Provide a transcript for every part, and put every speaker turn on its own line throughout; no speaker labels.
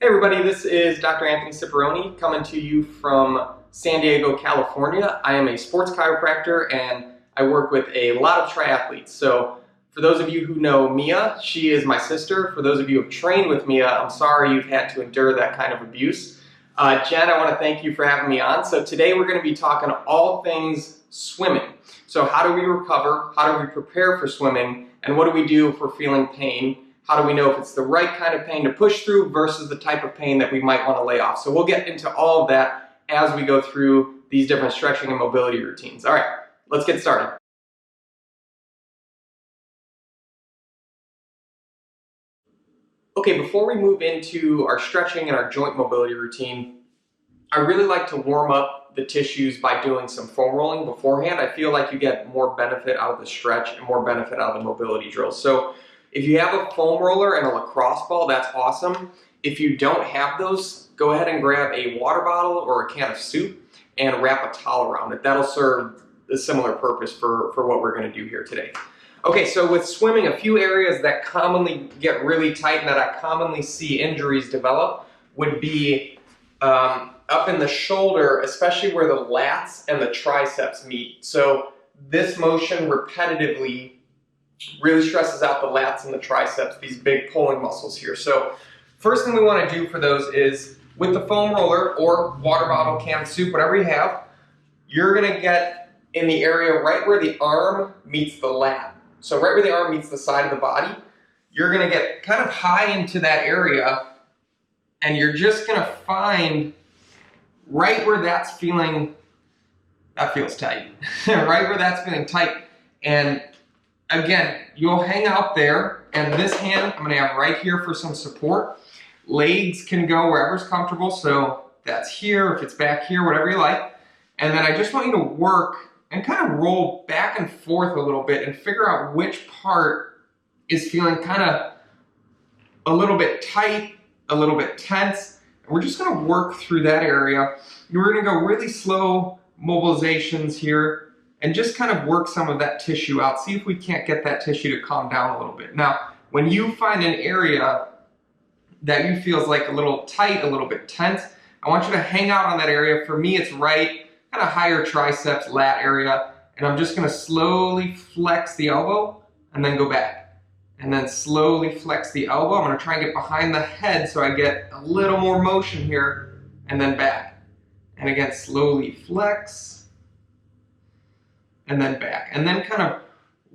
Hey everybody, this is Dr. Anthony Ciparroni coming to you from San Diego, California. I am a sports chiropractor and I work with a lot of triathletes. So for those of you who know Mia, she is my sister. For those of you who have trained with Mia, I'm sorry you've had to endure that kind of abuse. Jen, I want to thank you for having me on. So today we're going to be talking all things swimming. So how do we recover? How do we prepare for swimming? And what do we do if we're feeling pain? How do we know if it's the right kind of pain to push through versus the type of pain that we might want to lay off? So we'll get into all of that as we go through these different stretching and mobility routines. All right, let's get started. Okay, before we move into our stretching and our joint mobility routine, I really like to warm up the tissues by doing some foam rolling beforehand. I feel like you get more benefit out of the stretch and more benefit out of the mobility drills. So if you have a foam roller and a lacrosse ball, that's awesome. If you don't have those, go ahead and grab a water bottle or a can of soup and wrap a towel around it. That'll serve a similar purpose for what we're going to do here today. Okay, so with swimming, a few areas that commonly get really tight and that I commonly see injuries develop would be up in the shoulder, especially where the lats and the triceps meet. So this motion repetitively really stresses out the lats and the triceps, these big pulling muscles here. So first thing we want to do for those is with the foam roller or water bottle, can of soup, whatever you have, you're going to get in the area right where the arm meets the lat. So right where the arm meets the side of the body, you're going to get kind of high into that area and you're just going to find right where that's feeling, that feels tight, right where that's feeling tight. And again, you'll hang out there, and this hand I'm going to have right here for some support. Legs can go wherever's comfortable, so that's here, if it's back here, whatever you like. And then I just want you to work and kind of roll back and forth a little bit and figure out which part is feeling kind of a little bit tight, a little bit tense. And we're just going to work through that area. We're going to go really slow mobilizations here and just kind of work some of that tissue out. See if we can't get that tissue to calm down a little bit. Now, when you find an area that you feel is like a little tight, a little bit tense, I want you to hang out on that area. For me, it's right, kind of higher triceps, lat area, and I'm just gonna slowly flex the elbow and then go back. And then slowly flex the elbow. I'm gonna try and get behind the head so I get a little more motion here, and then back. And again, slowly flex, and then back. And then kind of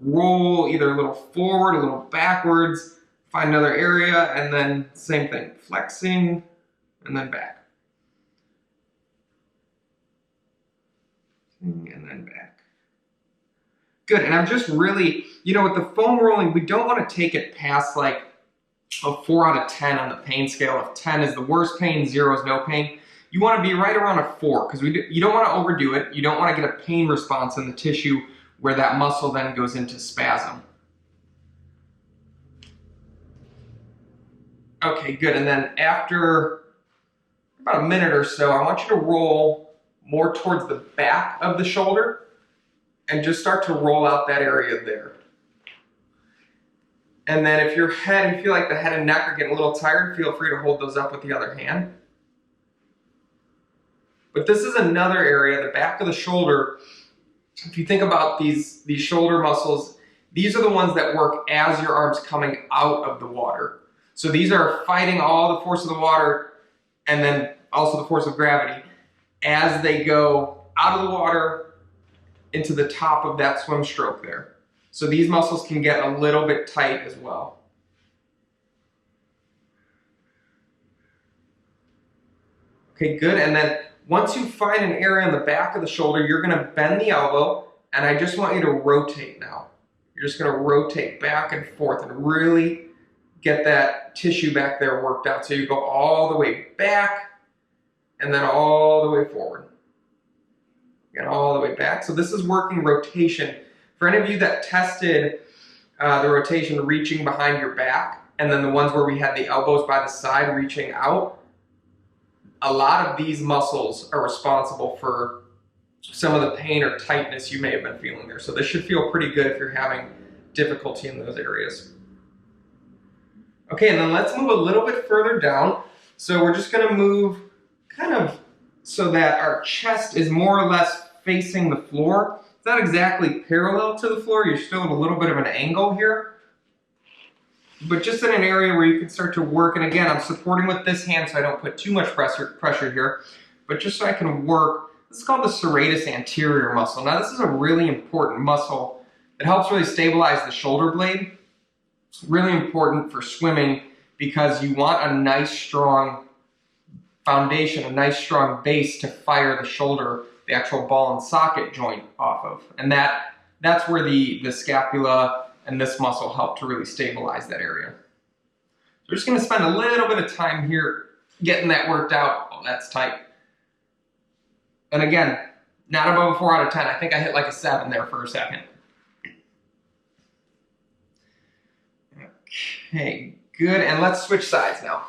roll either a little forward, a little backwards, find another area, and then same thing, flexing, and then back. And then back. Good, and I'm just really, with the foam rolling, we don't want to take it past like a 4 out of 10 on the pain scale. If 10 is the worst pain, 0 is no pain. You want to be right around a 4 because you don't want to overdo it. You don't want to get a pain response in the tissue where that muscle then goes into spasm. Okay, good. And then after about a minute or so, I want you to roll more towards the back of the shoulder and just start to roll out that area there. And then if you feel like the head and neck are getting a little tired, feel free to hold those up with the other hand. But this is another area, the back of the shoulder. If you think about these shoulder muscles, these are the ones that work as your arm's coming out of the water. So these are fighting all the force of the water and then also the force of gravity as they go out of the water into the top of that swim stroke there. So these muscles can get a little bit tight as well. Okay, good. And then once you find an area in the back of the shoulder, you're going to bend the elbow, and I just want you to rotate now. You're just going to rotate back and forth and really get that tissue back there worked out. So you go all the way back and then all the way forward. And all the way back. So this is working rotation. For any of you that tested the rotation reaching behind your back, and then the ones where we had the elbows by the side reaching out, a lot of these muscles are responsible for some of the pain or tightness you may have been feeling there. So this should feel pretty good if you're having difficulty in those areas. Okay, and then let's move a little bit further down. So we're just going to move kind of so that our chest is more or less facing the floor. It's not exactly parallel to the floor. You're still at a little bit of an angle here, but just in an area where you can start to work. And again, I'm supporting with this hand so I don't put too much pressure here, but just so I can work. This is called the serratus anterior muscle. Now this is a really important muscle. It helps really stabilize the shoulder blade. It's really important for swimming because you want a nice strong foundation, a nice strong base to fire the shoulder, the actual ball and socket joint off of. And that's where the scapula and this muscle help to really stabilize that area. So we're just going to spend a little bit of time here getting that worked out. Oh, that's tight. And again, not above a 4 out of 10. I think I hit like a 7 there for a second. Okay, good. And let's switch sides now.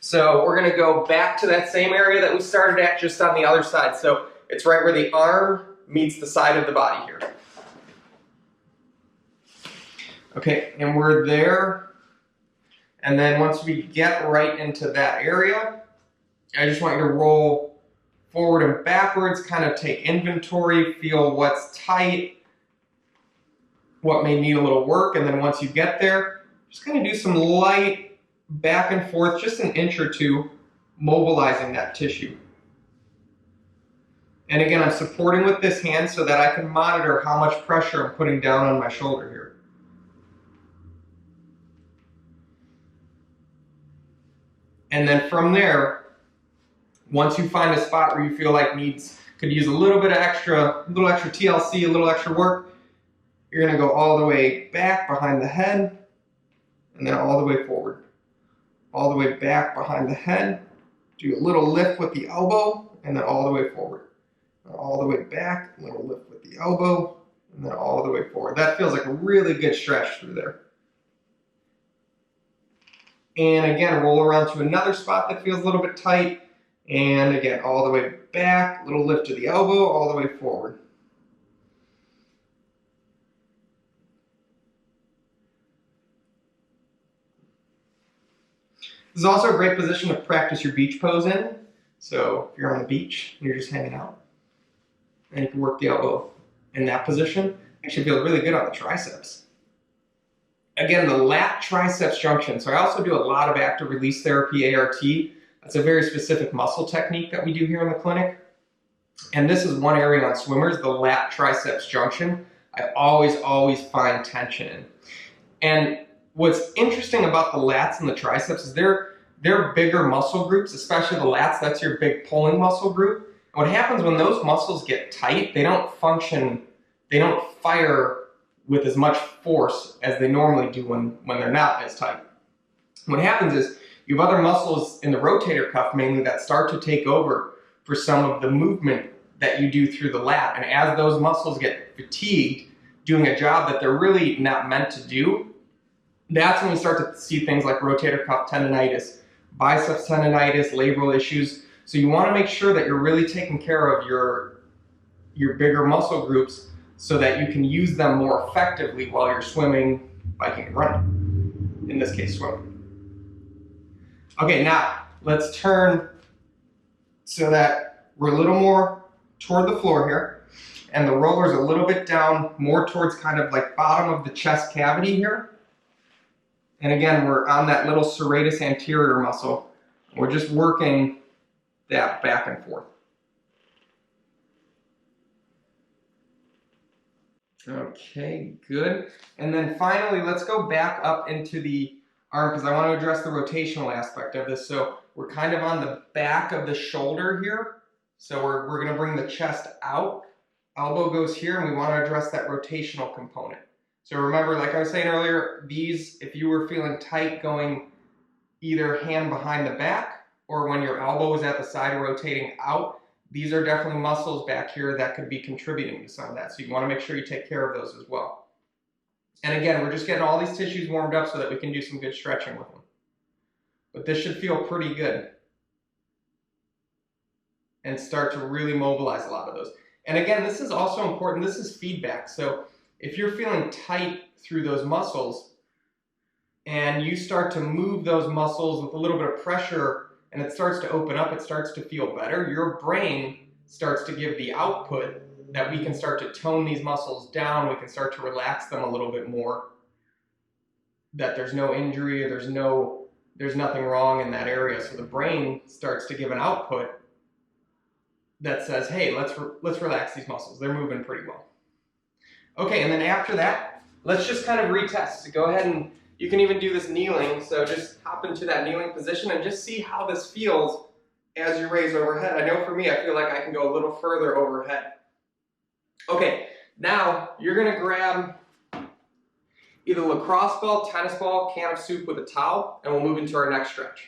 So we're going to go back to that same area that we started at, just on the other side. So it's right where the arm meets the side of the body here. Okay, and we're there. And then once we get right into that area, I just want you to roll forward and backwards, kind of take inventory, feel what's tight, what may need a little work, and then once you get there, just kind of do some light back and forth, just an inch or two, mobilizing that tissue. And again, I'm supporting with this hand so that I can monitor how much pressure I'm putting down on my shoulder here. And then from there, once you find a spot where you feel like could use a little extra TLC, a little extra work, you're going to go all the way back behind the head, and then all the way forward. All the way back behind the head, do a little lift with the elbow, and then all the way forward. All the way back, a little lift with the elbow, and then all the way forward. That feels like a really good stretch through there. And again, roll around to another spot that feels a little bit tight. And again, all the way back, little lift to the elbow, all the way forward. This is also a great position to practice your beach pose in. So if you're on the beach and you're just hanging out, and you can work the elbow in that position, actually feels really good on the triceps. Again, the lat triceps junction. So I also do a lot of active release therapy, ART. That's a very specific muscle technique that we do here in the clinic. And this is one area on swimmers, the lat triceps junction. I always find tension in. And what's interesting about the lats and the triceps is they're bigger muscle groups, especially the lats. That's your big pulling muscle group. And what happens when those muscles get tight, they don't fire with as much force as they normally do when they're not as tight. What happens is you have other muscles in the rotator cuff mainly that start to take over for some of the movement that you do through the lat. And as those muscles get fatigued doing a job that they're really not meant to do, that's when we start to see things like rotator cuff tendonitis, biceps tendonitis, labral issues. So you want to make sure that you're really taking care of your bigger muscle groups so that you can use them more effectively while you're swimming, biking, and running. In this case, swimming. Okay, now let's turn so that we're a little more toward the floor here, and the roller's a little bit down, more towards kind of like bottom of the chest cavity here. And again, we're on that little serratus anterior muscle. We're just working that back and forth. Okay, good. And then finally, let's go back up into the arm because I want to address the rotational aspect of this. So we're kind of on the back of the shoulder here. So we're going to bring the chest out. Elbow goes here, and we want to address that rotational component. So remember, like I was saying earlier, these, if you were feeling tight going either hand behind the back or when your elbow is at the side rotating out, these are definitely muscles back here that could be contributing to some of that. So you want to make sure you take care of those as well. And again, we're just getting all these tissues warmed up so that we can do some good stretching with them. But this should feel pretty good. And start to really mobilize a lot of those. And again, this is also important. This is feedback. So if you're feeling tight through those muscles and you start to move those muscles with a little bit of pressure and it starts to open up, it starts to feel better, your brain starts to give the output that we can start to tone these muscles down, we can start to relax them a little bit more, that there's no injury or there's nothing wrong in that area. So the brain starts to give an output that says, hey, let's relax these muscles. They're moving pretty well. Okay, and then after that, let's just kind of retest. So go ahead and you can even do this kneeling. So just hop into that kneeling position and just see how this feels as you raise overhead. I know for me, I feel like I can go a little further overhead. Okay, now you're gonna grab either lacrosse ball, tennis ball, can of soup with a towel, and we'll move into our next stretch.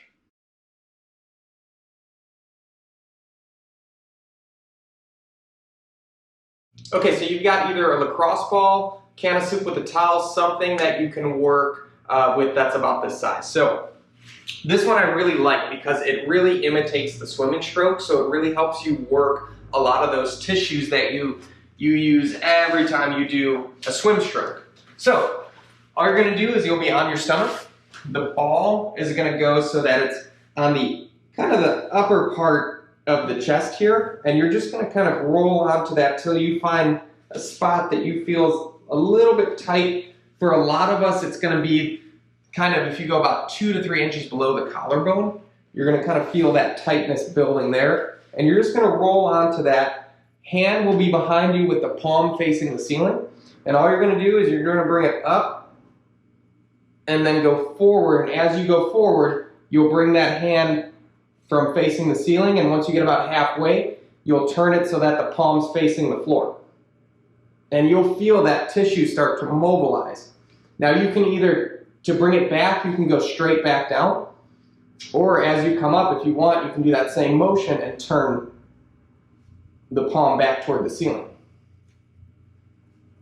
Okay, so you've got either a lacrosse ball, can of soup with a towel, something that you can work with that's about this size. So this one I really like because it really imitates the swimming stroke, so it really helps you work a lot of those tissues that you use every time you do a swim stroke. So all you're gonna do is you'll be on your stomach. The ball is gonna go so that it's on the kind of the upper part of the chest here, and you're just gonna kind of roll onto that till you find a spot that you feel a little bit tight. For a lot of us, it's gonna be kind of, if you go about 2 to 3 inches below the collarbone, you're gonna kind of feel that tightness building there, and you're just gonna roll onto that. Hand will be behind you with the palm facing the ceiling, and all you're gonna do is you're gonna bring it up and then go forward, and as you go forward, you'll bring that hand from facing the ceiling, and once you get about halfway, you'll turn it so that the palm's facing the floor. And you'll feel that tissue start to mobilize. Now you can either, to bring it back, you can go straight back down, or as you come up, if you want, you can do that same motion and turn the palm back toward the ceiling.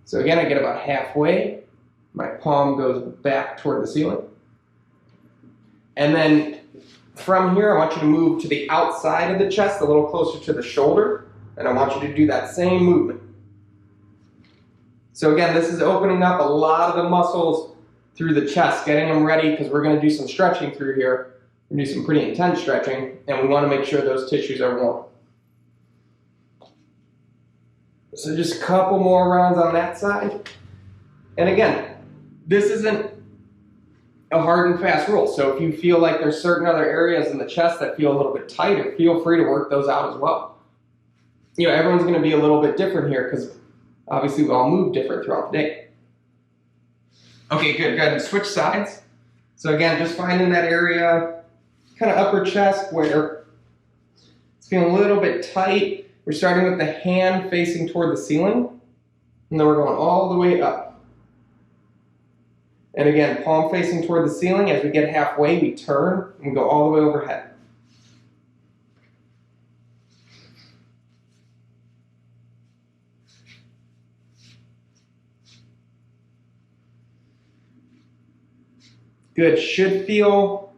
So again, I get about halfway, my palm goes back toward the ceiling. And then from here, I want you to move to the outside of the chest, a little closer to the shoulder, and I want you to do that same movement. So again, this is opening up a lot of the muscles through the chest, getting them ready, because we're gonna do some stretching through here. We're gonna do some pretty intense stretching, and we wanna make sure those tissues are warm. So just a couple more rounds on that side. And again, this isn't a hard and fast rule. So if you feel like there's certain other areas in the chest that feel a little bit tighter, feel free to work those out as well. You know, everyone's gonna be a little bit different here because obviously we all move different throughout the day. Okay, good, go ahead and switch sides. So again, just finding that area, kind of upper chest where it's feeling a little bit tight. We're starting with the hand facing toward the ceiling, and then we're going all the way up. And again, palm facing toward the ceiling. As we get halfway, we turn and go all the way overhead. Good, should feel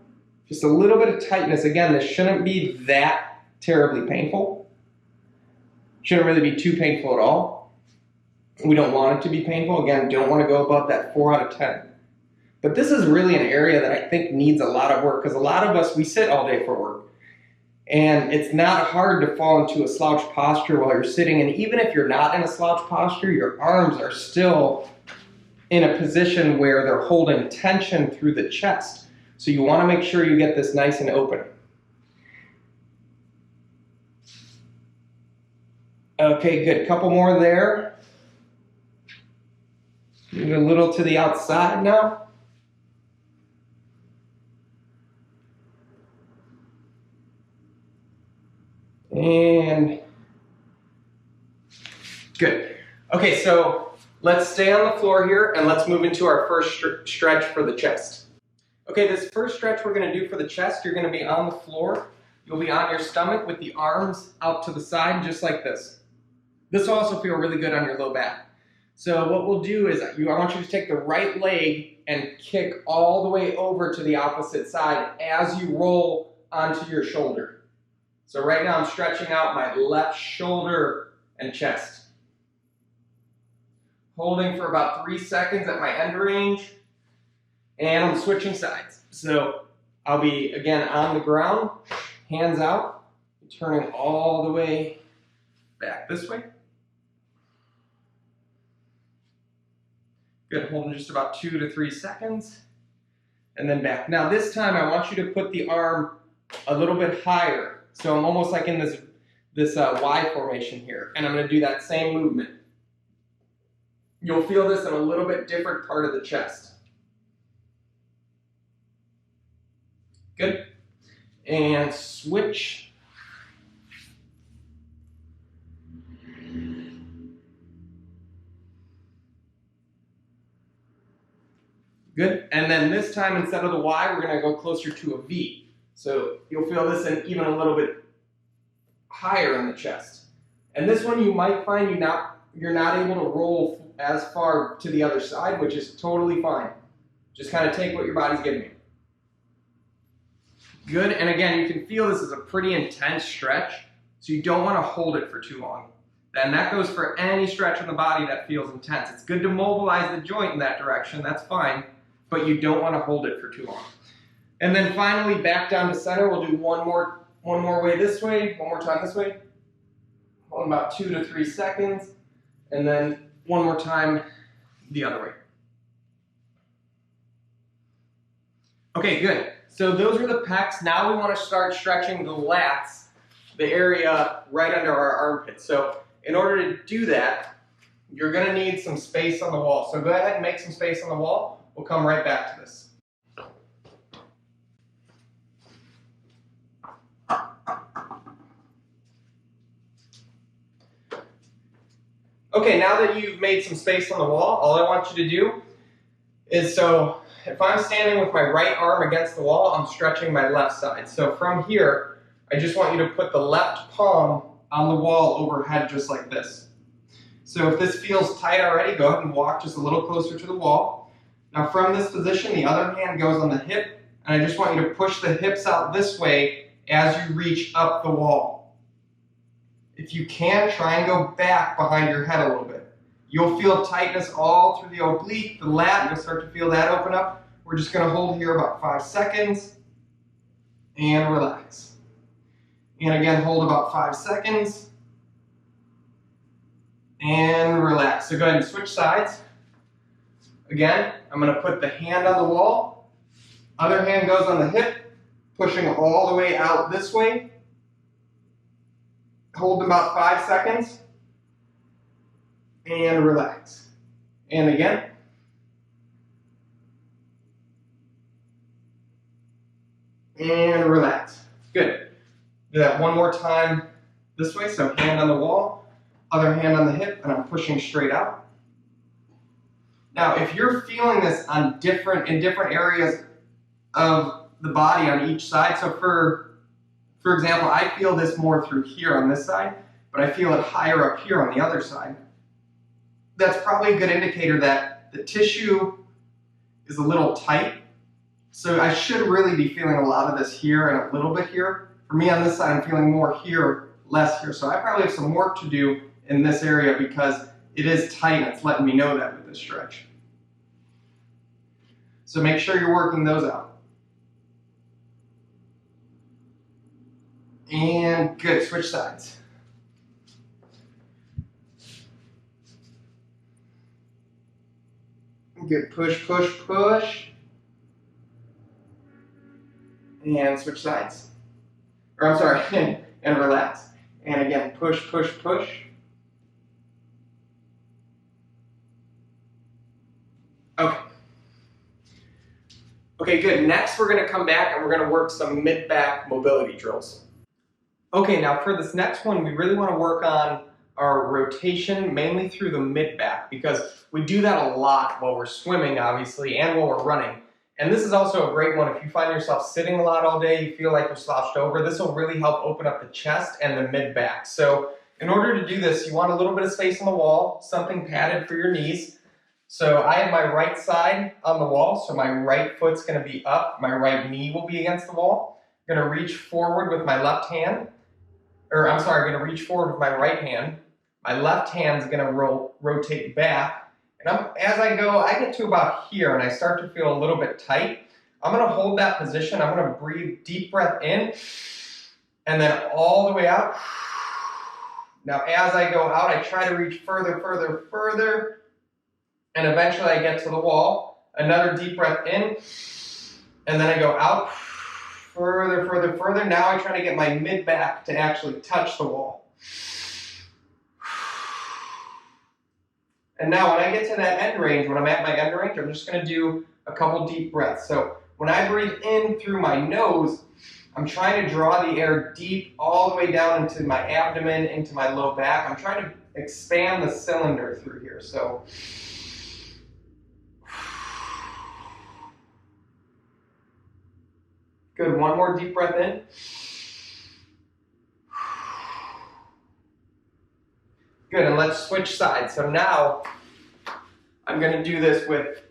just a little bit of tightness. Again, this shouldn't be that terribly painful. Shouldn't really be too painful at all. We don't want it to be painful. Again, don't want to go above that 4 out of 10. But this is really an area that I think needs a lot of work, because a lot of us, we sit all day for work. And it's not hard to fall into a slouch posture while you're sitting. And even if you're not in a slouch posture, your arms are still in a position where they're holding tension through the chest. So you want to make sure you get this nice and open. Okay, good. Couple more there. Move a little to the outside now. And good. Okay, so let's stay on the floor here and let's move into our first stretch for the chest. Okay, this first stretch we're going to do for the chest, you're going to be on the floor. You'll be on your stomach with the arms out to the side, just like this. This will also feel really good on your low back. So what we'll do is I want you to take the right leg and kick all the way over to the opposite side as you roll onto your shoulder. So right now I'm stretching out my left shoulder and chest. Holding for about 3 seconds at my end range, and I'm switching sides. So I'll be, again, on the ground, Hands out, turning all the way back this way. Good, holding just about 2 to 3 seconds. And then back. Now this time I want you to put the arm a little bit higher. So I'm almost like in this Y formation here. And I'm going to do that same movement. You'll feel this in a little bit different part of the chest. Good. And switch. Good. And then this time, instead of the Y, we're going to go closer to a V. So you'll feel this in even a little bit higher in the chest. And this one you might find you're not able to roll as far to the other side, which is totally fine. Just kind of take what your body's giving you. Good. And again, you can feel this is a pretty intense stretch, so you don't want to hold it for too long. And that goes for any stretch in the body that feels intense. It's good to mobilize the joint in that direction, that's fine, but you don't want to hold it for too long. And then finally, back down to center. We'll do one more way this way, one more time this way. Hold about 2 to 3 seconds, and then one more time the other way. Okay, good. So those are the pecs. Now we want to start stretching the lats, the area right under our armpit. So in order to do that, you're going to need some space on the wall. So go ahead and make some space on the wall. We'll come right back to this. Okay, now that you've made some space on the wall, all I want you to do is, so if I'm standing with my right arm against the wall, I'm stretching my left side. So from here, I just want you to put the left palm on the wall overhead just like this. So if this feels tight already, go ahead and walk just a little closer to the wall. Now from this position, the other hand goes on the hip, and I just want you to push the hips out this way as you reach up the wall. If you can, try and go back behind your head a little bit. You'll feel tightness all through the oblique, the lat. You'll start to feel that open up. We're just going to hold here about 5 seconds and relax. And again, hold about 5 seconds and relax. So go ahead and switch sides. Again, I'm going to put the hand on the wall. Other hand goes on the hip, pushing all the way out this way. Hold about 5 seconds and relax. And again. And relax. Good. Do that one more time this way. So hand on the wall, other hand on the hip, and I'm pushing straight out. Now, if you're feeling this in different areas of the body on each side, so for example, I feel this more through here on this side, but I feel it higher up here on the other side. That's probably a good indicator that the tissue is a little tight. So I should really be feeling a lot of this here and a little bit here. For me on this side, I'm feeling more here, less here. So I probably have some work to do in this area because it is tight and it's letting me know that with this stretch. So make sure you're working those out. And good, switch sides. Good, push, push, push. And switch sides. Or I'm sorry, and relax. And again, push, push, push. Okay. Okay, good. Next, we're going to come back and we're going to work some mid-back mobility drills. Okay, now for this next one, we really want to work on our rotation, mainly through the mid-back, because we do that a lot while we're swimming, obviously, and while we're running. And this is also a great one if you find yourself sitting a lot all day, you feel like you're slouched over. This will really help open up the chest and the mid-back. So in order to do this, you want a little bit of space on the wall, something padded for your knees. So I have my right side on the wall, so my right foot's going to be up, my right knee will be against the wall. I'm going to reach forward with my left hand. I'm going to reach forward with my right hand. My left hand's going to rotate back. And as I go, I get to about here and I start to feel a little bit tight. I'm going to hold that position. I'm going to breathe deep breath in and then all the way out. Now, as I go out, I try to reach further, further, further, and eventually I get to the wall. Another deep breath in, and then I go out, further, further, further. Now I try to get my mid-back to actually touch the wall. And now when I get to that end range, when I'm at my end range, I'm just going to do a couple deep breaths. So when I breathe in through my nose, I'm trying to draw the air deep all the way down into my abdomen, into my low back. I'm trying to expand the cylinder through here. So good, one more deep breath in. Good, and let's switch sides. So now I'm going to do this with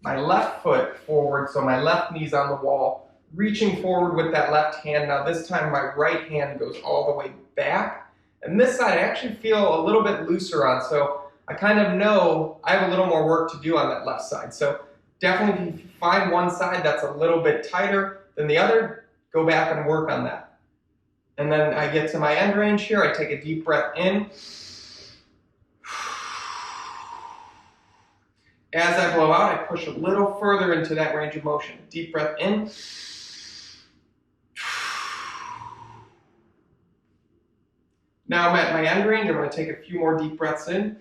my left foot forward, so my left knee's on the wall, reaching forward with that left hand. Now this time my right hand goes all the way back. And this side I actually feel a little bit looser on, so I kind of know I have a little more work to do on that left side. So definitely if you find one side that's a little bit tighter than the other, go back and work on that. And then I get to my end range here, I take a deep breath in. As I blow out, I push a little further into that range of motion. Deep breath in. Now I'm at my end range, I'm going to take a few more deep breaths in.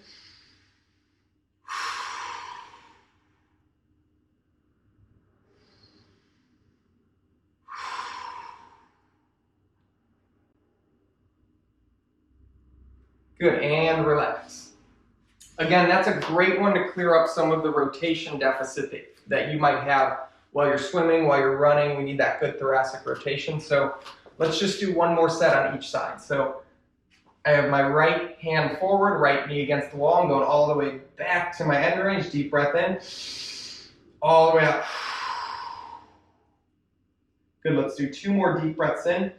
Good, and relax. Again, that's a great one to clear up some of the rotation deficit that you might have while you're swimming, while you're running. We need that good thoracic rotation. So let's just do one more set on each side. So I have my right hand forward, right knee against the wall. I'm going all the way back to my end range. Deep breath in. All the way out. Good, let's do two more deep breaths in.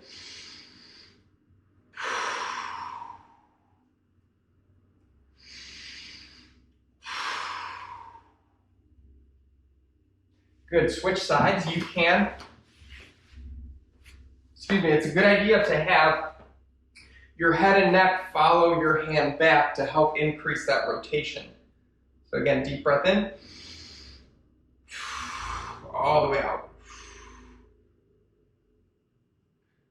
Good, switch sides. You can, it's a good idea to have your head and neck follow your hand back to help increase that rotation. So again, deep breath in, all the way out.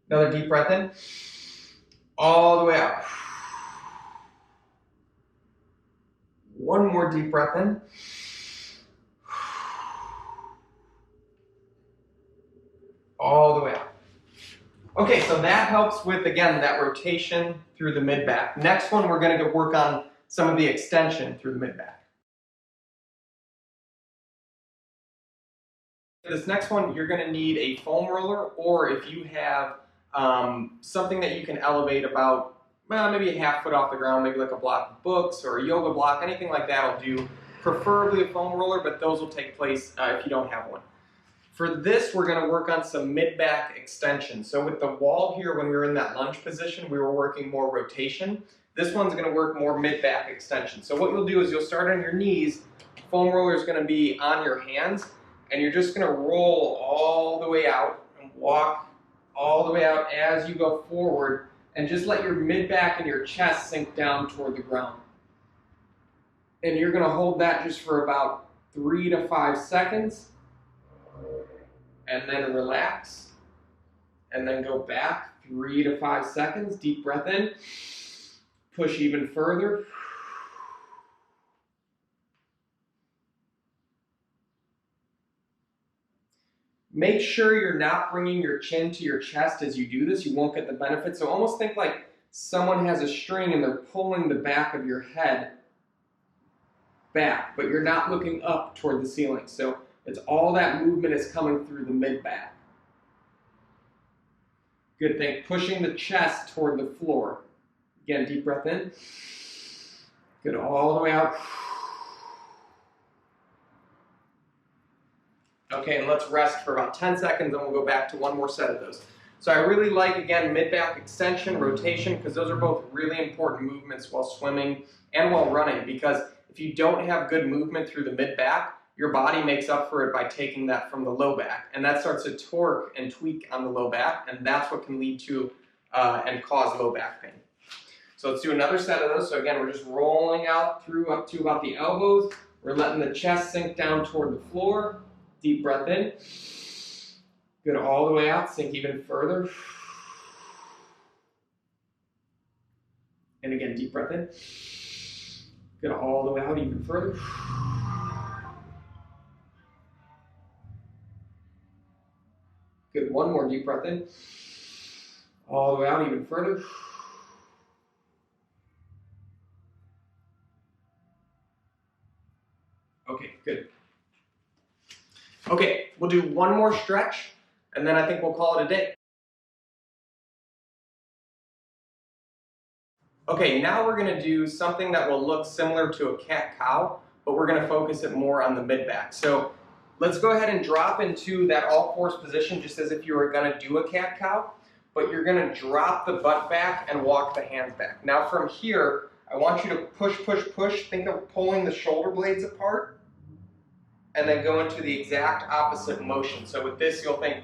Another deep breath in, all the way out. One more deep breath in. All the way out. Okay, so that helps with, again, that rotation through the mid-back. Next one, we're going to work on some of the extension through the mid-back. This next one, you're going to need a foam roller, or if you have something that you can elevate about, well, maybe a half foot off the ground, maybe like a block of books or a yoga block, anything like that will do. Preferably a foam roller, but those will take place if you don't have one. For this, we're going to work on some mid-back extension. So with the wall here, when we were in that lunge position, we were working more rotation. This one's going to work more mid-back extension. So what you'll do is you'll start on your knees. Foam roller is going to be on your hands, and you're just going to roll all the way out and walk all the way out as you go forward, and just let your mid-back and your chest sink down toward the ground. And you're going to hold that just for about 3 to 5 seconds. And then relax, and then go back 3 to 5 seconds. Deep breath in, push even further. Make sure you're not bringing your chin to your chest as you do this. You won't get the benefit. So almost think like someone has a string and they're pulling the back of your head back, but you're not looking up toward the ceiling. So it's all that movement is coming through the mid-back. Good thing. Pushing the chest toward the floor. Again, deep breath in. Good, all the way out. Okay, and let's rest for about 10 seconds, and we'll go back to one more set of those. So I really like, again, mid-back extension, rotation, because those are both really important movements while swimming and while running, because if you don't have good movement through the mid-back, your body makes up for it by taking that from the low back. And that starts to torque and tweak on the low back, and that's what can lead to and cause low back pain. So let's do another set of those. So again, we're just rolling out through up to about the elbows. We're letting the chest sink down toward the floor. Deep breath in. Good, all the way out, sink even further. And again, deep breath in. Good, all the way out even further. Good, one more deep breath in. All the way out even further. Okay, good. Okay, we'll do one more stretch, and then I think we'll call it a day. Okay, now we're gonna do something that will look similar to a cat-cow, but we're gonna focus it more on the mid-back. So let's go ahead and drop into that all-fours position just as if you were gonna do a cat-cow, but you're gonna drop the butt back and walk the hands back. Now from here, I want you to push, push, push. Think of pulling the shoulder blades apart, and then go into the exact opposite motion. So with this, you'll think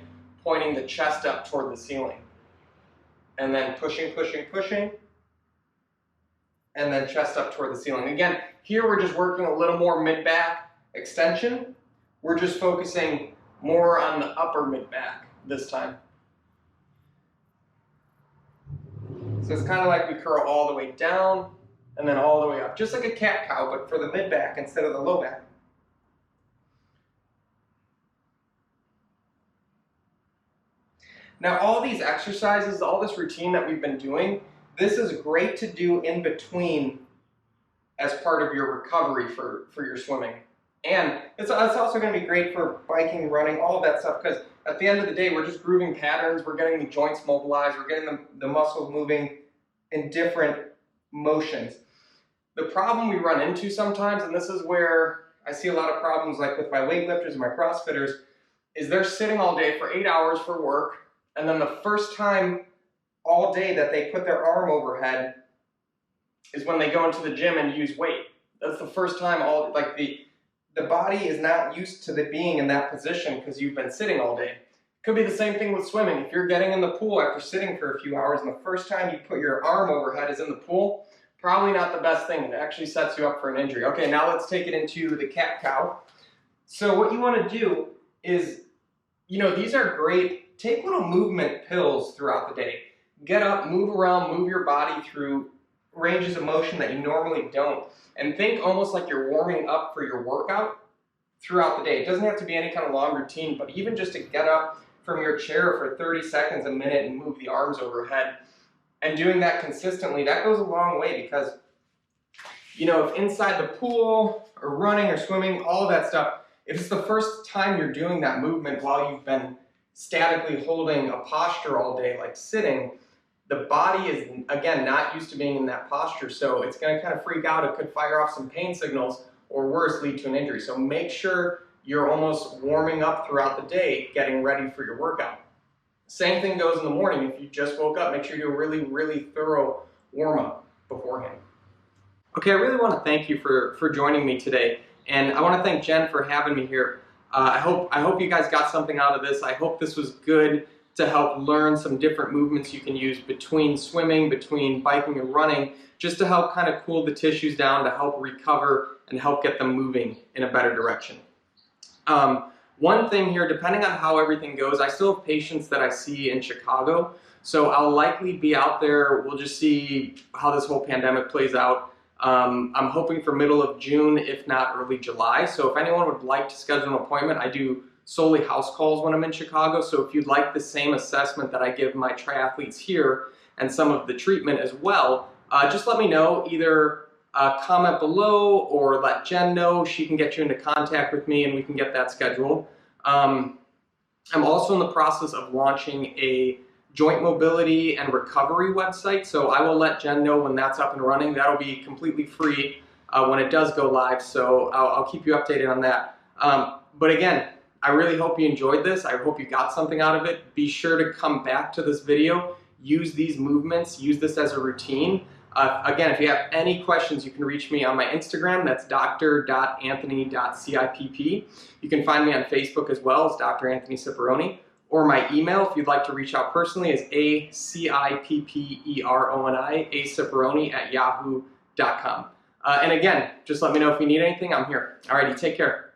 pointing the chest up toward the ceiling. And then pushing, pushing, pushing, and then chest up toward the ceiling. Again, here we're just working a little more mid-back extension. We're just focusing more on the upper mid-back this time. So it's kind of like we curl all the way down and then all the way up, just like a cat-cow, but for the mid-back instead of the low back. Now all these exercises, all this routine that we've been doing, this is great to do in between as part of your recovery for your swimming. And it's also going to be great for biking, running, all of that stuff, because at the end of the day, we're just grooving patterns, we're getting the joints mobilized, we're getting the muscles moving in different motions. The problem we run into sometimes, and this is where I see a lot of problems like with my weightlifters and my CrossFitters, is they're sitting all day for 8 hours for work, and then the first time all day that they put their arm overhead is when they go into the gym and use weight. That's the first time the body is not used to being in that position because you've been sitting all day. Could be the same thing with swimming. If you're getting in the pool after sitting for a few hours and the first time you put your arm overhead is in the pool, probably not the best thing. It actually sets you up for an injury. Okay, now let's take it into the cat-cow. So what you want to do is, these are great. Take little movement pills throughout the day. Get up, move around, move your body through ranges of motion that you normally don't. And think almost like you're warming up for your workout throughout the day. It doesn't have to be any kind of long routine, but even just to get up from your chair for 30 seconds, a minute, and move the arms overhead. And doing that consistently, that goes a long way because, if inside the pool or running or swimming, all of that stuff, if it's the first time you're doing that movement while you've been statically holding a posture all day, like sitting, the body is, again, not used to being in that posture, so it's going to kind of freak out. It could fire off some pain signals, or worse, lead to an injury. So make sure you're almost warming up throughout the day, getting ready for your workout. Same thing goes in the morning. If you just woke up, make sure you do a really, really thorough warm-up beforehand. Okay, I really want to thank you for joining me today, and I want to thank Jen for having me here. I hope you guys got something out of this. I hope this was good to help learn some different movements you can use between swimming, between biking and running, just to help kind of cool the tissues down, to help recover and help get them moving in a better direction. One thing here, depending on how everything goes, I still have patients that I see in Chicago, so I'll likely be out there. We'll just see how this whole pandemic plays out. I'm hoping for middle of June, if not early July. So if anyone would like to schedule an appointment, I do solely house calls when I'm in Chicago. So if you'd like the same assessment that I give my triathletes here and some of the treatment as well, just let me know. Either comment below or let Jen know. She can get you into contact with me and we can get that scheduled. I'm also in the process of launching a joint mobility and recovery website, so I will let Jen know when that's up and running. That'll be completely free when it does go live, so I'll keep you updated on that. But again, I really hope you enjoyed this. I hope you got something out of it. Be sure to come back to this video, use these movements, use this as a routine. Again, if you have any questions, you can reach me on my Instagram. That's dr.anthony.cipp. You can find me on Facebook as well as Dr. Anthony Ciparoni. Or my email, if you'd like to reach out personally, is acipperoni@yahoo.com. And again, just let me know if you need anything. I'm here. Alrighty, take care.